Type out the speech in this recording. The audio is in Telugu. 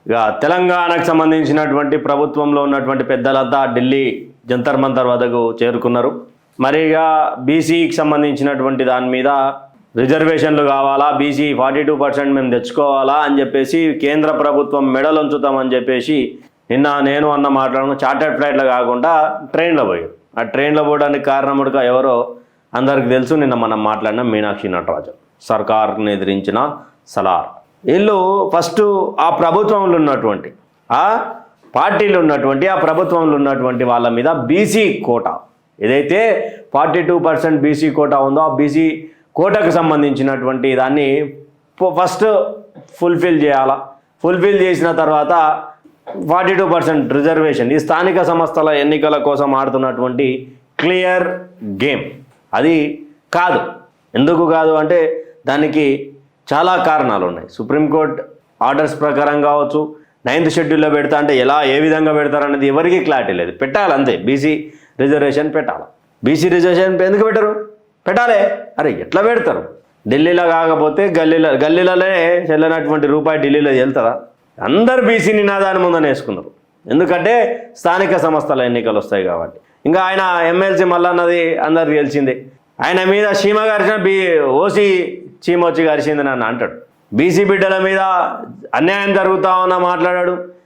ఇక తెలంగాణకు సంబంధించినటువంటి ప్రభుత్వంలో ఉన్నటువంటి పెద్దలంతా ఢిల్లీ జంతర్ మంతర్ వద్దకు చేరుకున్నారు. మరి ఇక బీసీకి సంబంధించినటువంటి దాని మీద రిజర్వేషన్లు కావాలా, బీసీ 42% మేము తెచ్చుకోవాలా అని చెప్పేసి కేంద్ర ప్రభుత్వం మెడలుంచుతామని చెప్పేసి నిన్న నేను అన్న మాట్లాడను. చార్టర్డ్ ఫ్లైట్లో కాకుండా ట్రైన్లో పోయారు. ఆ ట్రైన్లో పోవడానికి కారణముడుగా ఎవరో అందరికి తెలుసు. నిన్న మనం మాట్లాడిన మీనాక్షి నటరాజన్, సర్కార్ని ఎదిరించిన సలార్. వీళ్ళు ఫస్ట్ ఆ ప్రభుత్వంలో ఉన్నటువంటి ఆ పార్టీలు ఉన్నటువంటి ఆ ప్రభుత్వంలో ఉన్నటువంటి వాళ్ళ మీద బీసీ కోటా ఏదైతే 42% బీసీ కోటా ఉందో ఆ బీసీ కోటాకు సంబంధించినటువంటి దాన్ని ఫస్ట్ ఫుల్ఫిల్ చేయాలా. ఫుల్ఫిల్ చేసిన తర్వాత 42% రిజర్వేషన్ ఈ స్థానిక సంస్థల ఎన్నికల కోసం ఆడుతున్నటువంటి క్లియర్ గేమ్ అది కాదు. ఎందుకు కాదు అంటే దానికి చాలా కారణాలు ఉన్నాయి. సుప్రీంకోర్టు ఆర్డర్స్ ప్రకారం కావచ్చు, 9th షెడ్యూల్లో పెడతా అంటే ఏ విధంగా పెడతారనేది ఎవరికి క్లారిటీ లేదు. పెట్టాలి అంతే, బీసీ రిజర్వేషన్ పెట్టాలి. బీసీ రిజర్వేషన్ ఎందుకు పెట్టరు? పెట్టాలి. అరే ఎట్లా పెడతారు? ఢిల్లీలో కాకపోతే గల్లీలలోనే చెల్లనటువంటి రూపాయి ఢిల్లీలో వెళ్తుందా? అందరు బీసీ నినాదాన్ని ముందని వేసుకున్నారు. ఎందుకంటే స్థానిక సంస్థల ఎన్నికలు వస్తాయి కాబట్టి. ఇంకా ఆయన ఎమ్మెల్సీ మల్లన్నది అందరికి తెలిసిందే. ఆయన మీద చీమ గారిచిన ఓసీ చీమ వచ్చి గరిచింది నన్ను అంటాడు. బీసీ బిడ్డల మీద అన్యాయం జరుగుతా ఉన్నా మాట్లాడాడు.